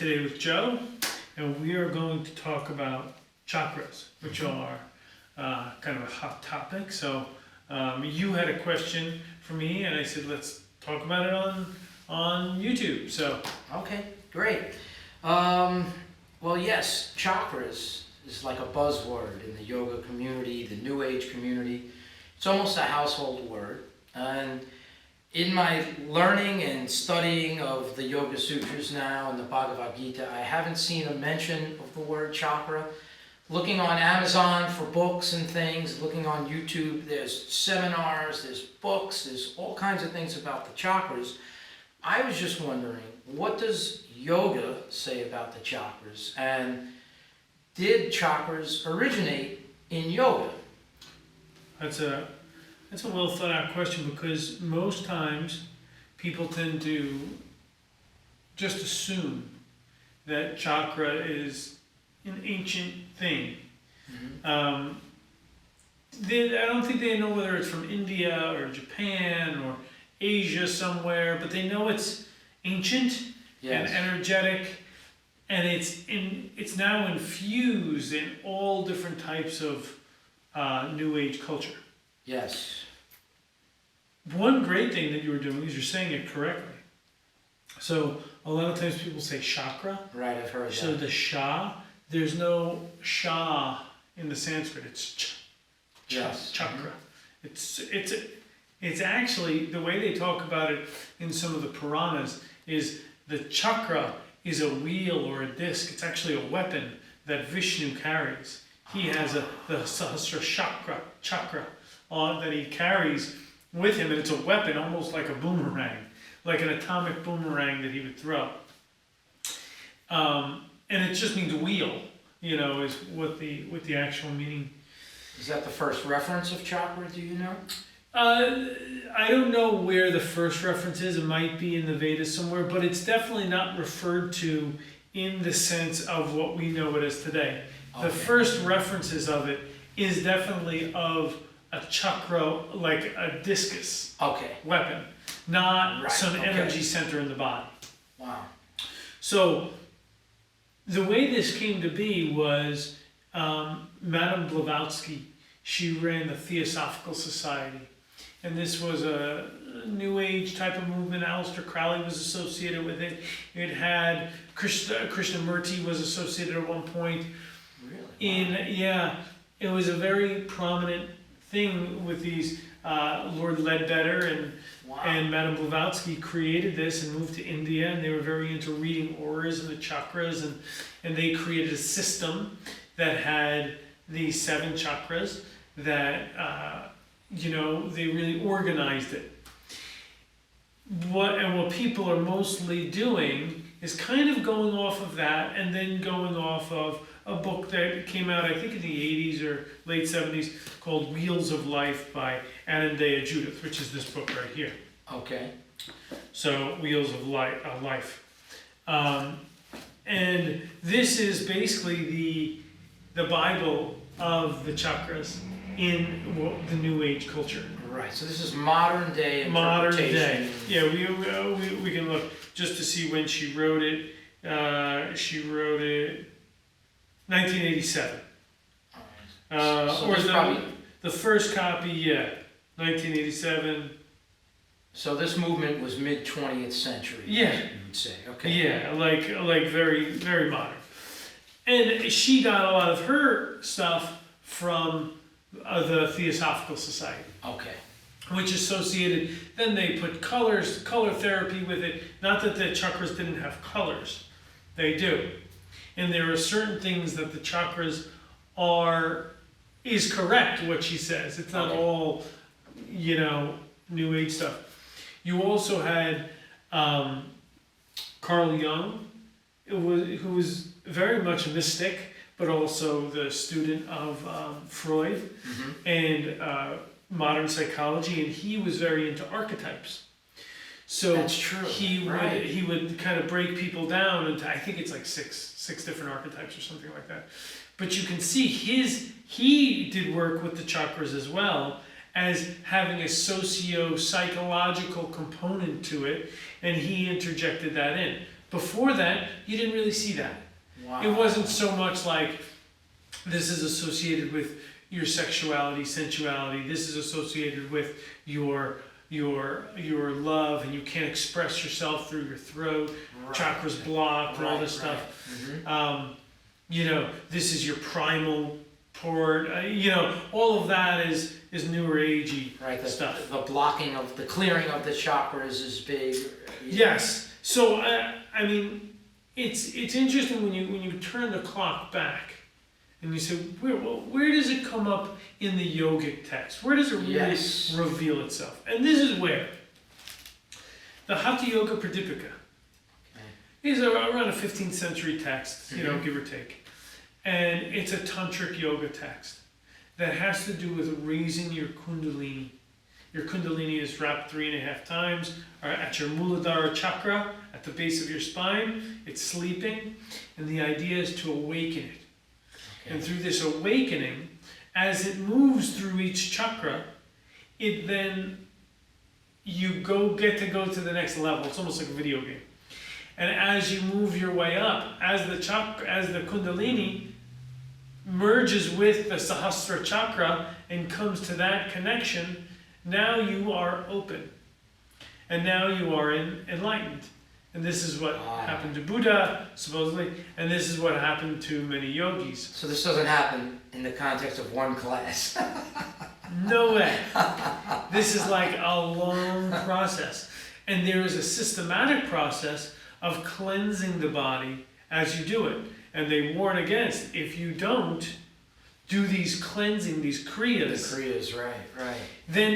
today with Joe, and we are going to talk about chakras, which are kind of a hot topic. So you had a question for me, and I said let's talk about it on YouTube. So okay, great. Well, yes, chakras is like a buzzword in the yoga community, the New Age community. It's almost a household word, and in my learning and studying of the Yoga Sutras now and the Bhagavad Gita, I haven't seen a mention of the word chakra. Looking on Amazon for books and things, looking on YouTube, there's seminars, there's books, there's all kinds of things about the chakras. I was just wondering, what does yoga say about the chakras? And did chakras originate in yoga? That's a well thought out question, because most times people tend to just assume that chakra is an ancient thing. I don't think they know whether it's from India or Japan or Asia somewhere, but they know it's ancient and energetic, and it's now infused in all different types of New Age culture. Yes. One great thing that you were doing is you're saying it correctly. So a lot of times people say chakra. Right, I've heard that. So the sha, there's no sha in the Sanskrit. It's chakra. It's actually, the way they talk about it in some of the Puranas is the chakra is a wheel or a disc. It's actually a weapon that Vishnu carries. He has the Sahasra chakra that he carries with him, and it's a weapon almost like a boomerang, like an atomic boomerang that he would throw. And it just means wheel, is what the actual meaning. Is that the first reference of chakra, do you know? I don't know where the first reference is. It might be in the Vedas somewhere, but it's definitely not referred to in the sense of what we know it as today. The first references of it is definitely of a chakra, like a discus weapon, not some energy center in the body. Wow. So the way this came to be was Madame Blavatsky, she ran the Theosophical Society. And this was a New Age type of movement. Aleister Crowley was associated with it. It had Krishnamurti was associated at one point. Really? Wow. It was a very prominent thing with these Lord Ledbetter and Madame Blavatsky created this and moved to India, and they were very into reading auras and the chakras, and they created a system that had these 7 chakras that they really organized it. What people are mostly doing is kind of going off of that, and then going off of a book that came out, I think in the 80s or late 70s, called Wheels of Life by Anandaya Judith, which is this book right here. Okay. So, Wheels of Life. And this is basically the Bible of the chakras in the New Age culture. Right, so this is modern day interpretation. Modern day. Yeah, we can look just to see when she wrote it. She wrote it 1987. So the first copy, 1987. So this movement was mid-20th century. Yeah. You would say. Okay. Yeah, like very, very modern. And she got a lot of her stuff from the Theosophical Society. Okay. Which associated, then they put color therapy with it. Not that the chakras didn't have colors. They do. And there are certain things that the chakras is correct, what she says. It's not all, New Age stuff. You also had Carl Jung, who was very much a mystic, but also the student of Freud and modern psychology, and he was very into archetypes. So that's true. He would kind of break people down into, I think it's like six different archetypes or something like that. But you can see he did work with the chakras as well, as having a socio-psychological component to it, and he interjected that in. Before that, you didn't really see that. Wow. It wasn't so much like this is associated with your sexuality, sensuality. This is associated with your love, and you can't express yourself through your throat. Right. Chakras blocked, and all this Right. stuff. This is your primal port. All of that is newer agey Right. stuff. The blocking of the clearing of the chakras is big. Yes. So it's interesting when you turn the clock back and you say, where does it come up in the yogic text? Where does it really Yes. reveal itself? And this is where the Hatha Yoga Pradipika is around a 15th century text, give or take, and it's a tantric yoga text that has to do with raising your kundalini. Your kundalini is wrapped 3.5 times at your Muladhara chakra, at the base of your spine. It's sleeping, and the idea is to awaken it. Okay. And through this awakening, as it moves through each chakra, it then you get to go to the next level. It's almost like a video game. And as you move your way up, as the kundalini merges with the Sahasrara chakra and comes to that connection, now you are open, and now you are enlightened. And this is what happened to Buddha, supposedly, and this is what happened to many yogis. So this doesn't happen in the context of one class. No way. This is like a long process. And there is a systematic process of cleansing the body as you do it. And they warn against, if you don't do these cleansing, these kriyas, The kriyas, right. then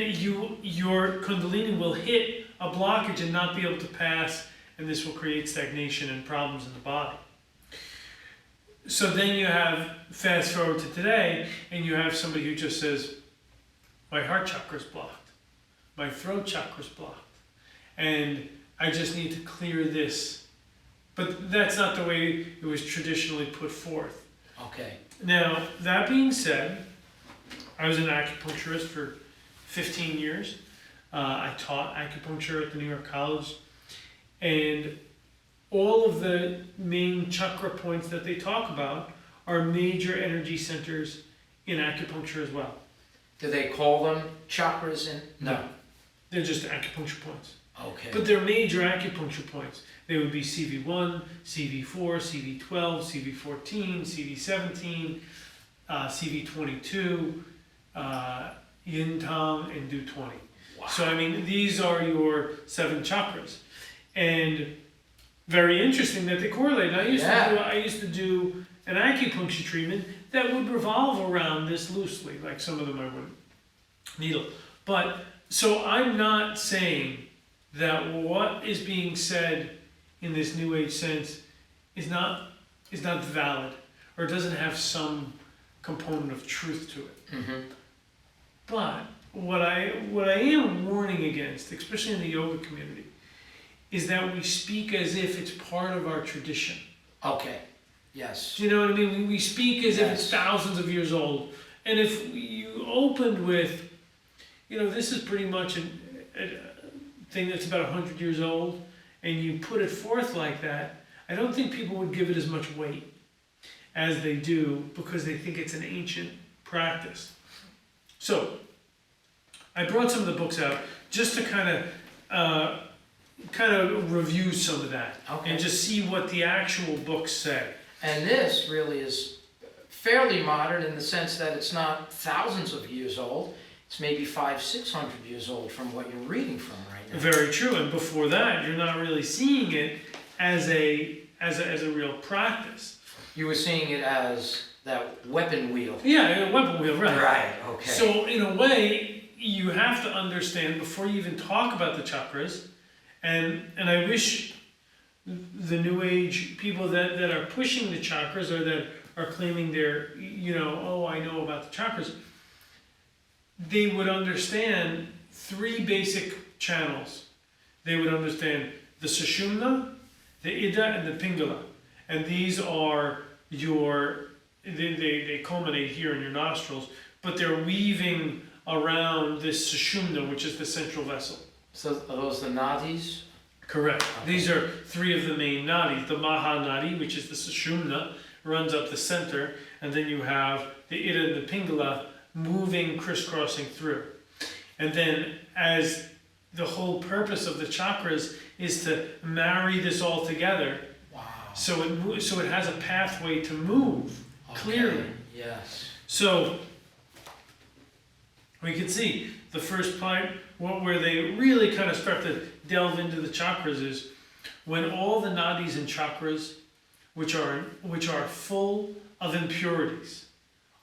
your kundalini will hit a blockage and not be able to pass, and this will create stagnation and problems in the body. So then you have, fast forward to today, and you have somebody who just says, my heart chakra is blocked, my throat chakra is blocked, and I just need to clear this. But that's not the way it was traditionally put forth. Okay. Now, that being said, I was an acupuncturist for 15 years. I taught acupuncture at the New York College, and all of the main chakra points that they talk about are major energy centers in acupuncture as well. Do they call them chakras in? No. They're just acupuncture points. Okay. But they're major acupuncture points. They would be CV1, CV4, CV12, CV14, CV17, CV22, Yin Tang, and Du 20. Wow. So, these are your 7 chakras. And very interesting that they correlate. I used to do an acupuncture treatment that would revolve around this loosely, like some of them I wouldn't needle. But, so I'm not saying that what is being said in this New Age sense is not valid, or doesn't have some component of truth to it. Mm-hmm. But what I am warning against, especially in the yoga community, is that we speak as if it's part of our tradition. Okay. Yes. Do you know what I mean? We speak as if it's Yes. thousands of years old. And if you opened with, this is pretty much a thing that's about 100 years old, and you put it forth like that, I don't think people would give it as much weight as they do, because they think it's an ancient practice. So, I brought some of the books out just to kind of review some of that, Okay. and just see what the actual books say. And this really is fairly modern in the sense that it's not thousands of years old. It's maybe 500-600 years old from what you're reading from right now. Very true. And before that, you're not really seeing it as a real practice. You were seeing it as that weapon wheel. Yeah, a weapon wheel, right? Right. Okay. So in a way, you have to understand before you even talk about the chakras, and I wish the New Age people that are pushing the chakras, or that are claiming they're, I know about the chakras, they would understand 3 basic channels. They would understand the Sushumna, the Ida, and the Pingala. And these are they culminate here in your nostrils, but they're weaving around this Sushumna, which is the central vessel. So are those the nadis? Correct. Okay. These are three of the main nadis. The Maha Nadi, which is the Sushumna, runs up the center, and then you have the Ida and the Pingala moving, crisscrossing through. And then as the whole purpose of the chakras is to marry this all together, Wow. so it has a pathway to move clearly. Yes. So we can see the first part, where they really kind of start to delve into the chakras is when all the nadis and chakras, which are full of impurities,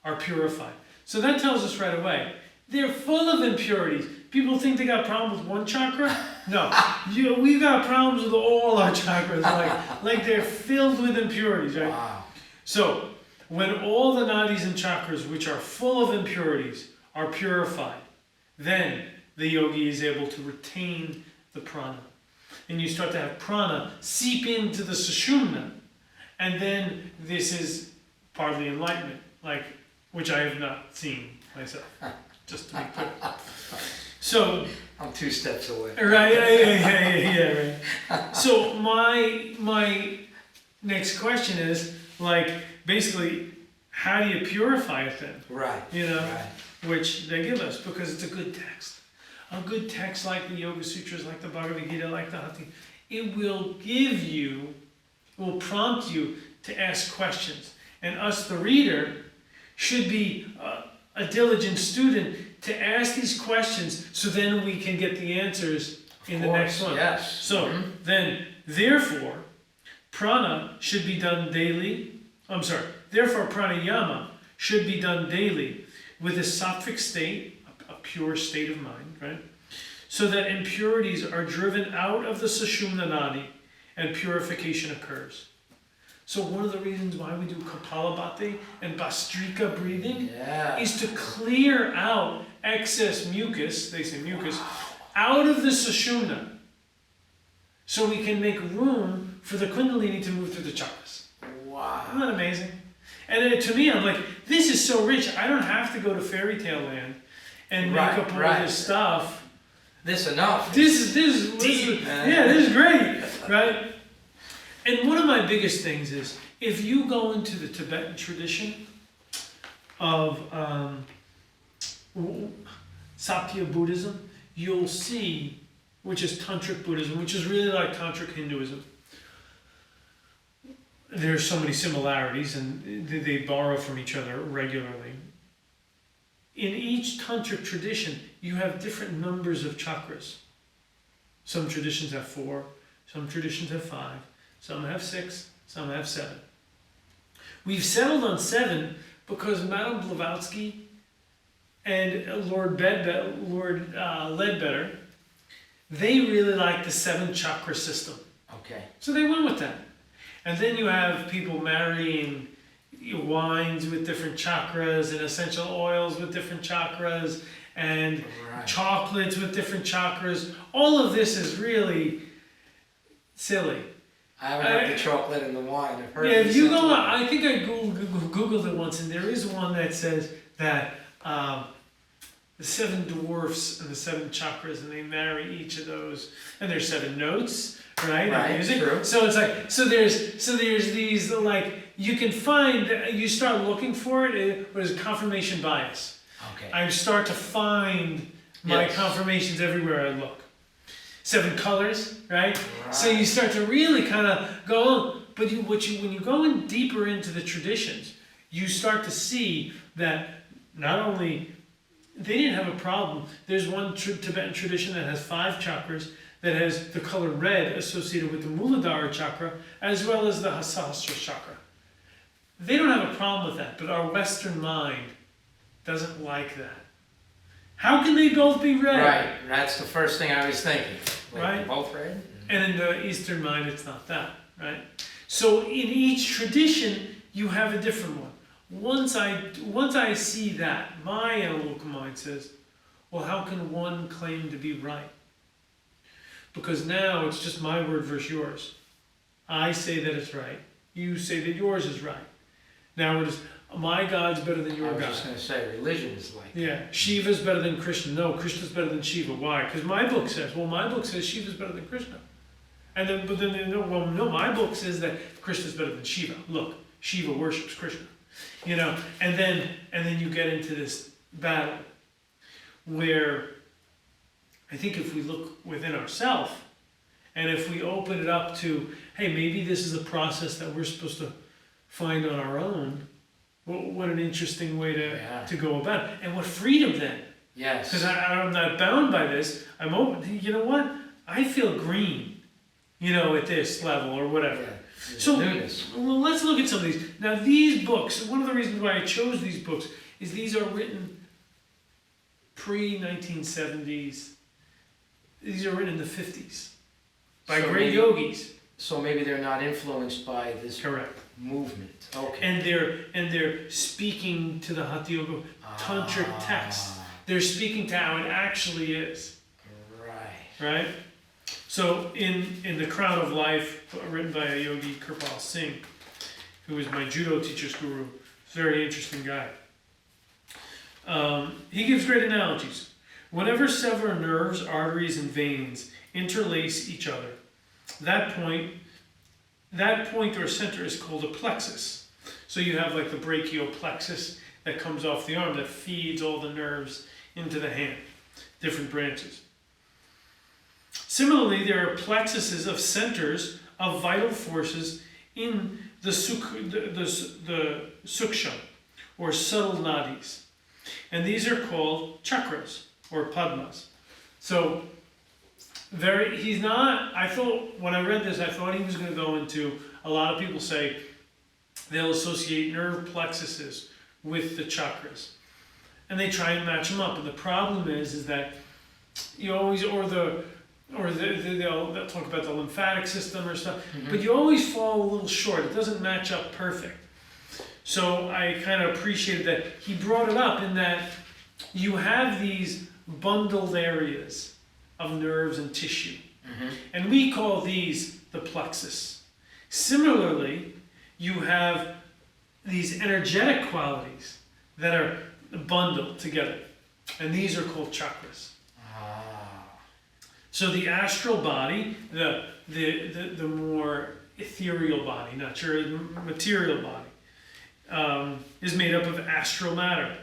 are purified. So that tells us right away they're full of impurities. People think they got problems with one chakra. No, we've got problems with all our chakras. Like they're filled with impurities, right? Wow. So when all the nadis and chakras, which are full of impurities, are purified, then the yogi is able to retain the prana. And you start to have prana seep into the sushumna. And then this is part of the enlightenment, which I have not seen myself, just to be clear. So, I'm 2 steps away. right, yeah, right. So my next question is, basically, how do you purify it then? Right. Right. Which they give us because it's a good text. A good text like the Yoga Sutras, like the Bhagavad Gita, like the Hati, it will will prompt you to ask questions. And us, the reader, should be a diligent student to ask these questions so then we can get the answers in the next one. Yes. So then, therefore, prana should be done daily. Therefore, pranayama should be done daily with a sattvic state, a pure state of mind, right? So that impurities are driven out of the sushumna nadi and purification occurs. So one of the reasons why we do Kapalabhati and Bhastrika breathing is to clear out excess mucus, they say mucus, out of the sushumna. So we can make room for the kundalini to move through the chakras. Wow. Isn't that amazing? And to me, I'm like, this is so rich. I don't have to go to fairy tale land and make up all this stuff. This enough. This is great, right? And one of my biggest things is, if you go into the Tibetan tradition of Sakya Buddhism, you'll see, which is Tantric Buddhism, which is really like Tantric Hinduism. There's so many similarities, and they borrow from each other regularly. In each Tantric tradition, you have different numbers of chakras. Some traditions have 4, some traditions have 5, some have 6, some have 7. We've settled on 7 because Madame Blavatsky and Lord Ledbetter, they really like the 7 chakra system. Okay. So they went with that. And then you have people marrying wines with different chakras and essential oils with different chakras and chocolates with different chakras. All of this is really silly. I haven't had the chocolate and the wine. I've heard if you go, I think I Googled it once, and there is one that says that the 7 dwarfs and the 7 chakras, and they marry each of those, and there's 7 notes, right? Right, true. So it's like, so there's these, you can find, you start looking for it, what is confirmation bias. Okay. I start to find my confirmations everywhere I look. 7 colors, right? So you start to really kind of go, but when you go in deeper into the traditions, you start to see that not only they didn't have a problem. There's one Tibetan tradition that has 5 chakras, that has the color red associated with the Muladhara chakra, as well as the Sahasrara chakra. They don't have a problem with that, but our Western mind doesn't like that. How can they both be red? Right, that's the first thing I was thinking. Wait, Right. they're both red? And in the Eastern mind, it's not that, right? So in each tradition, you have a different one. Once I see that, my analytical mind says, well, how can one claim to be right? Because now it's just my word versus yours. I say that it's right. You say that yours is right. Now it is, my God's better than your God. I was just going to say, religion is like that. Yeah, Shiva's better than Krishna. No, Krishna's better than Shiva. Why? Because my book says Shiva's better than Krishna. And then, but then they know, well, no, my book says that Krishna's better than Shiva. Look, Shiva worships Krishna, you know. And then you get into this battle where I think if we look within ourselves, and if we open it up to, hey, maybe this is a process that we're supposed to find on our own. What an interesting way to go about it. And what freedom then. Yes. Because I'm not bound by this. I'm open. You know what? I feel green, you know, at this level or whatever. Yeah. So Newness. well, let's look at some of these. Now these books, one of the reasons why I chose these books is these are written pre-1970s. These are written in the 50s by So great maybe- yogis. So maybe they're not influenced by this Correct. movement. Okay. And they're speaking to the Hatha Yoga tantric text. They're speaking to how it actually is. Right. Right? So in The Crown of Life, written by a yogi, Kirpal Singh, who was my judo teacher's guru, very interesting guy. He gives great analogies. Whenever several nerves, arteries, and veins interlace each other, that point or center is called a plexus. So you have like the brachial plexus that comes off the arm that feeds all the nerves into the hand, different branches. Similarly, there are plexuses of centers of vital forces in the sukshma, or subtle nadis. And these are called chakras, or padmas. So, he's not, I thought, when I read this, I thought he was going to go into, a lot of people say, they'll associate nerve plexuses with the chakras. And they try and match them up. And the problem is that you always, they'll talk about the lymphatic system or stuff, but you always fall a little short. It doesn't match up perfect. So I kind of appreciated that he brought it up in that you have these bundled areas of nerves and tissue. And we call these the plexus. Similarly, you have these energetic qualities that are bundled together. And these are called chakras. So the astral body, the more ethereal body, not your material body, is made up of astral matter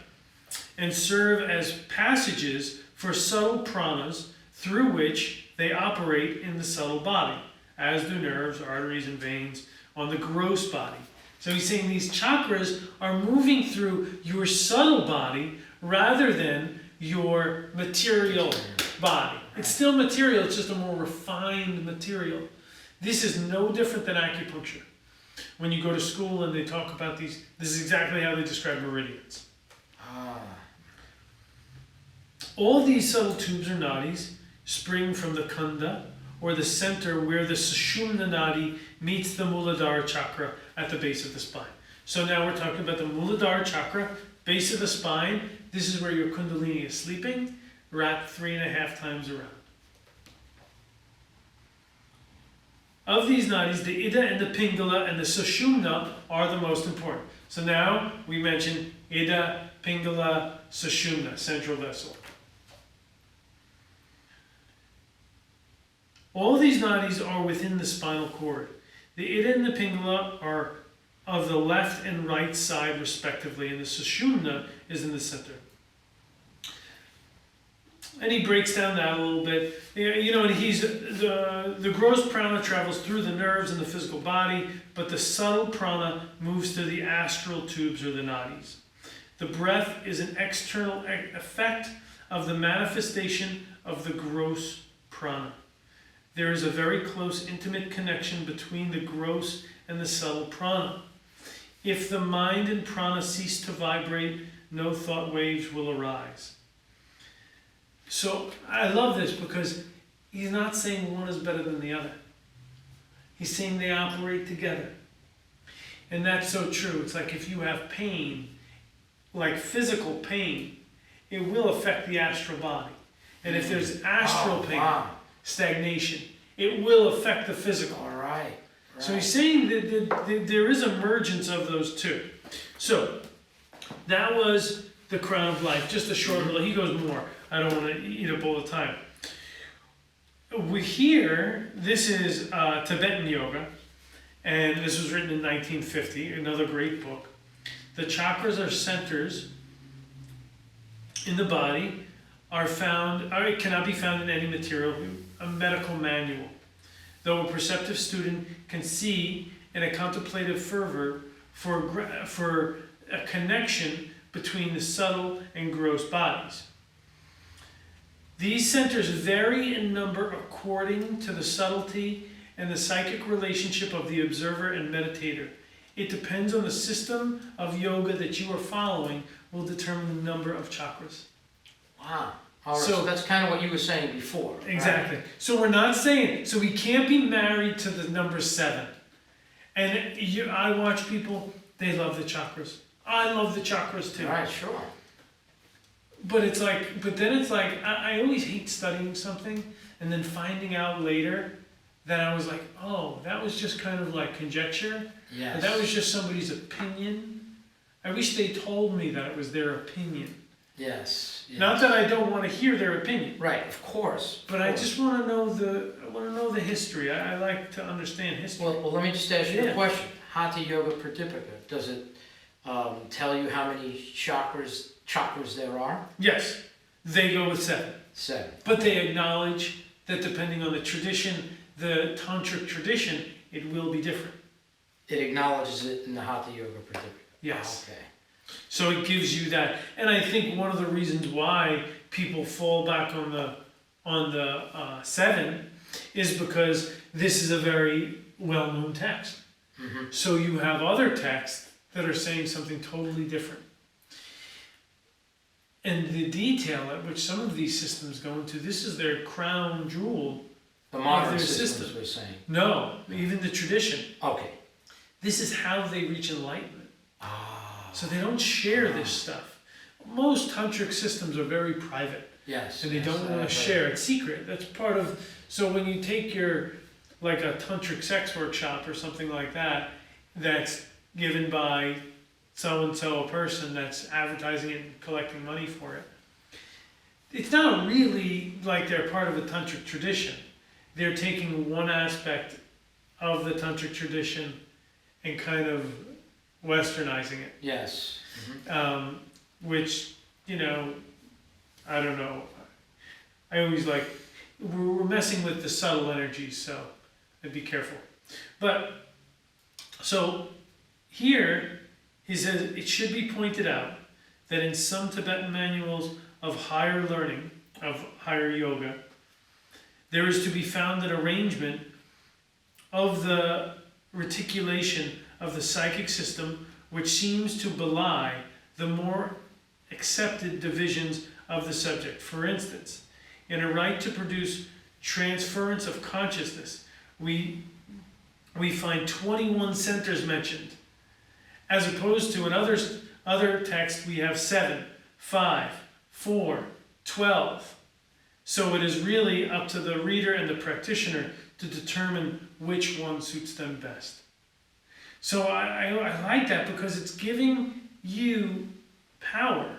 and serve as passages for subtle pranas through which they operate in the subtle body, as do nerves, arteries, and veins on the gross body. So he's saying these chakras are moving through your subtle body rather than your material body. It's still material, it's just a more refined material. This is no different than acupuncture. When you go to school and they talk about these, this is exactly how they describe meridians. All these subtle tubes or nadis spring from the kanda, or the center where the sushumna nadi meets the muladhara chakra at the base of the spine. So now we're talking about the muladhara chakra, base of the spine. This is where your kundalini is sleeping, wrapped 3.5 times around. Of these nadis, the ida and the pingala and the sushumna are the most important. So now we mentioned ida, pingala, sushumna, central vessel. All these nadis are within the spinal cord. The ida and the pingala are of the left and right side respectively, and the sushumna is in the center. And he breaks down that a little bit. You know, and the gross prana travels through the nerves and the physical body, but the subtle prana moves through the astral tubes or the nadis. The breath is an external effect of the manifestation of the gross prana. There is a very close, intimate connection between the gross and the subtle prana. If the mind and prana cease to vibrate, no thought waves will arise. So I love this because he's not saying one is better than the other. He's saying they operate together. And that's so true. It's like if you have pain, like physical pain, it will affect the astral body. And if there's astral pain, stagnation, it will affect the physical. All right. So he's saying that there is emergence of those two. So that was the Crown of Life, just a short little. He goes more. I don't want to eat up all the time. This is Tibetan yoga, and this was written in 1950, another great book. The chakras are centers in the body, it cannot be found in any material, a medical manual. Though a perceptive student can see in a contemplative fervor for a connection between the subtle and gross bodies. These centers vary in number according to the subtlety and the psychic relationship of the observer and meditator. It depends on the system of yoga that you are following will determine the number of chakras. Wow. All right, so that's kind of what you were saying before. Exactly. Right? So we're not saying, so we can't be married to the number 7. And I watch people, they love the chakras. I love the chakras too. Right, sure. But then it's like, I always hate studying something and then finding out later that I was like, oh, that was just kind of like conjecture. Yes. That was just somebody's opinion. I wish they told me that it was their opinion. Yes. Not that I don't want to hear their opinion. Right, of course. But I just want to know the history. I like to understand history. Well, let me just ask you a question. Hatha Yoga Pradipika, does it tell you how many chakras there are? Yes, they go with 7. 7. But they acknowledge that depending on the tradition, the tantric tradition, it will be different. It acknowledges it in the Hatha Yoga Pradipika. Yes. Okay. So it gives you that, and I think one of the reasons why people fall back on the 7 is because this is a very well-known text. Mm-hmm. So you have other texts that are saying something totally different. And the detail at which some of these systems go into, this is their crown jewel. The modern their systems system. we're saying. No, even the tradition. Okay. This is how they reach enlightenment. Ah. So they don't share this stuff. Most tantric systems are very private. Yes. And they don't want to share. It's secret. That's part of, so when you take like a tantric sex workshop or something like that, that's given by so-and-so a person that's advertising it and collecting money for it. It's not really like they're part of a tantric tradition. They're taking one aspect of the tantric tradition and kind of westernizing it. Yes. Mm-hmm. Which, I don't know. I always we're messing with the subtle energies, so I'd be careful. But, so here, he says, it should be pointed out that in some Tibetan manuals of higher learning, of higher yoga, there is to be found an arrangement of the reticulation of the psychic system which seems to belie the more accepted divisions of the subject. For instance, in a right to produce transference of consciousness, we find 21 centers mentioned, as opposed to in other texts we have 7, 5, 4, 12. So it is really up to the reader and the practitioner to determine which one suits them best. So I like that because it's giving you power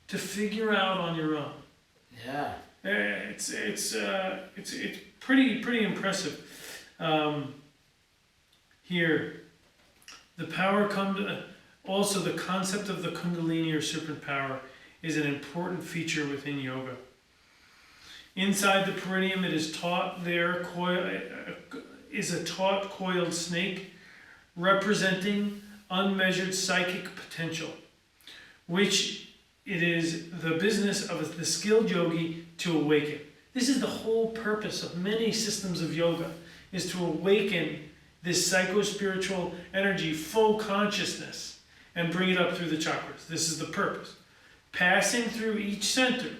to figure out on your own. Yeah. It's pretty impressive. Here, the power also the concept of the Kundalini or serpent power is an important feature within yoga. Inside the perineum, it is taught is a taut coiled snake representing unmeasured psychic potential, which it is the business of the skilled yogi to awaken. This is the whole purpose of many systems of yoga, is to awaken this psycho-spiritual energy, full consciousness, and bring it up through the chakras. This is the purpose. Passing through each center.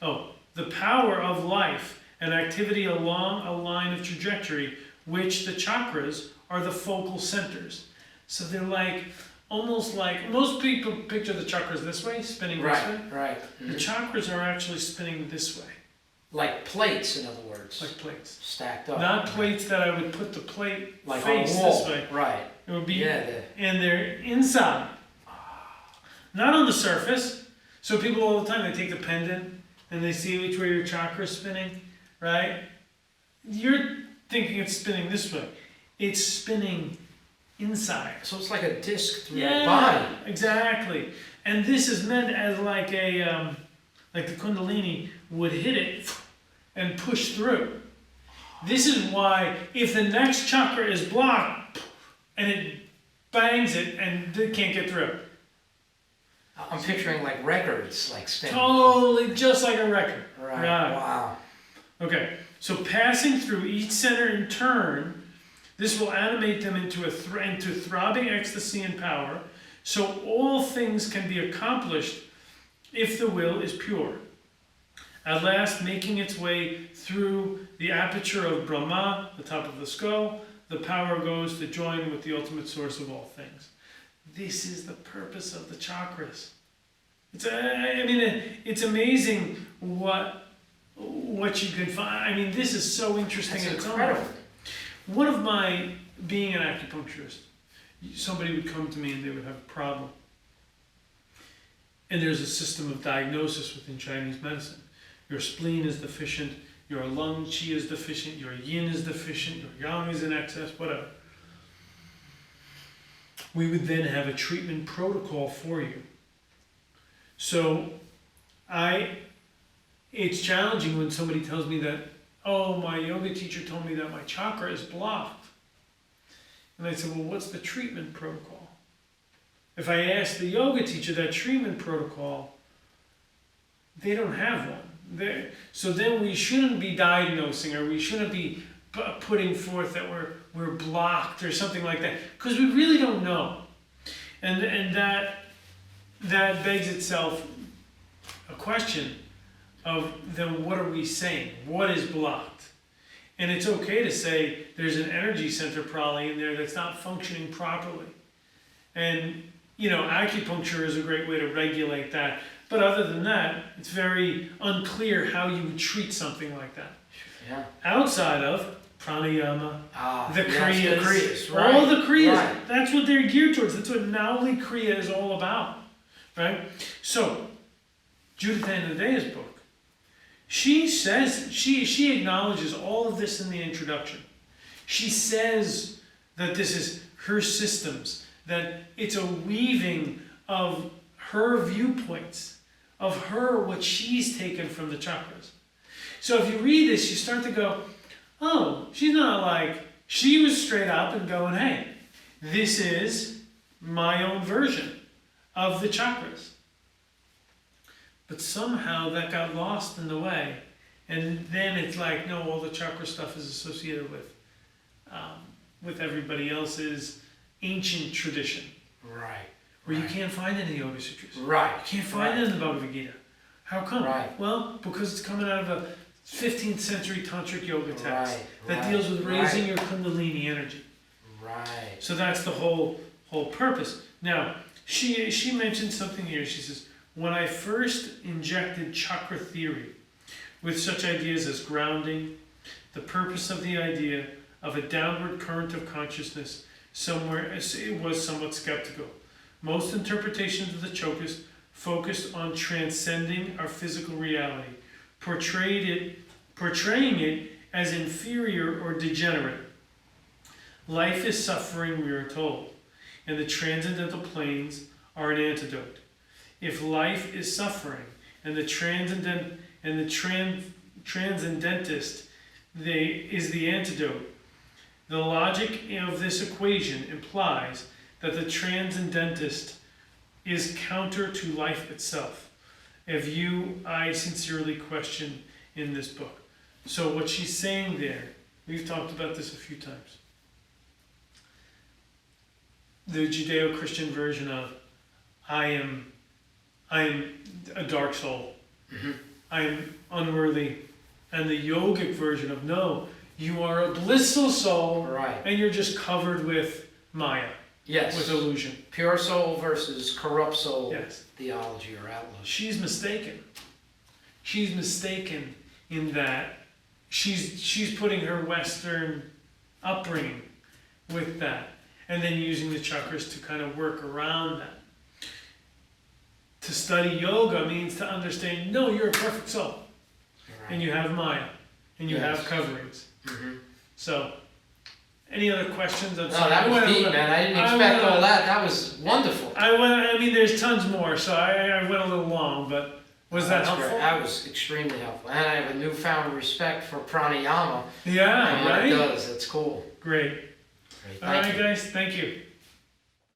The power of life and activity along a line of trajectory, which the chakras are the focal centers. So they're almost like, most people picture the chakras this way, spinning this way. Right. Mm-hmm. The chakras are actually spinning this way. Like plates, in other words. Like plates. Stacked up. Not plates that I would put the plate like face on a wall. this way. Right. It would be, and they're inside. Not on the surface. So people all the time, they take the pendant and they see which way your chakra is spinning, right? you're thinking it's spinning this way. It's spinning inside. So it's like a disc through the Yeah, body. exactly. And this is meant as like a, like the Kundalini would hit it and push through. This is why if the next chakra is blocked and it bangs it and it can't get through. I'm picturing like records, like spinning. Totally just like a record. Right. Wow. Okay, so passing through each center in turn, this will animate them into into throbbing ecstasy and power, so all things can be accomplished if the will is pure. At last, making its way through the aperture of Brahma, the top of the skull, the power goes to join with the ultimate source of all things. This is the purpose of the chakras. It's amazing what you can find. I mean, this is so interesting. That's in its own incredible. way. One of my, being an acupuncturist, somebody would come to me and they would have a problem. And there's a system of diagnosis within Chinese medicine. Your spleen is deficient, your lung qi is deficient, your yin is deficient, your yang is in excess, whatever. We would then have a treatment protocol for you. So it's challenging when somebody tells me that, oh, my yoga teacher told me that my chakra is blocked. And I said, well, what's the treatment protocol? If I ask the yoga teacher that treatment protocol, they don't have one. So then we shouldn't be diagnosing, or we shouldn't be putting forth that we're blocked or something like that, because we really don't know. And that begs itself a question of then what are we saying? What is blocked? And it's okay to say there's an energy center probably in there that's not functioning properly. And, acupuncture is a great way to regulate that. But other than that, it's very unclear how you would treat something like that. Yeah. Outside of pranayama, the kriyas, kriyas, right, all the kriyas, right. That's what they're geared towards. That's what Nauli Kriya is all about, right? So, Judith Anadea's book, she says, she acknowledges all of this in the introduction. She says that this is her systems, that it's a weaving of her viewpoints, of her, what she's taken from the chakras. So if you read this, you start to go, oh, she's not like, she was straight up and going, hey, this is my own version of the chakras. But somehow that got lost in the way. And then it's like, no, all the chakra stuff is associated with everybody else's ancient tradition. Right. Where you can't find it in the Yoga Sutras. Right. You can't find it in the Bhagavad Gita. How come? Right. Well, because it's coming out of a 15th century tantric yoga text that right, deals with raising your kundalini energy. Right. So that's the whole purpose. Now, she mentioned something here. She says, when I first injected chakra theory with such ideas as grounding, the purpose of the idea of a downward current of consciousness, it was somewhat skeptical. Most interpretations of the chokas focused on transcending our physical reality, portraying it as inferior or degenerate. Life is suffering, we are told, and the transcendental planes are an antidote. If life is suffering and the transcendentist is the antidote, the logic of this equation implies that the transcendentist is counter to life itself, a view I sincerely question in this book. So what she's saying there, we've talked about this a few times. The Judeo-Christian version of I am a dark soul. Mm-hmm. I am unworthy. And the yogic version of no, you are a blissful soul, Right. and you're just covered with Maya, Yes. with illusion. Pure soul versus corrupt soul Yes. theology or outlook. She's mistaken. She's mistaken in that she's putting her Western upbringing with that, and then using the chakras to kind of work around that. To study yoga means to understand, no, you're a perfect soul, Right. and you have Maya, and you Yes. have coverings. Mm-hmm. So, any other questions? No, that was deep, man. I didn't expect all that. That was wonderful. I mean, there's tons more, so I went a little long, but was that That's great. helpful? That was extremely helpful. And I have a newfound respect for pranayama Yeah, and what right? it does. It's cool. Great. Great. All Thank right, you. guys, thank you.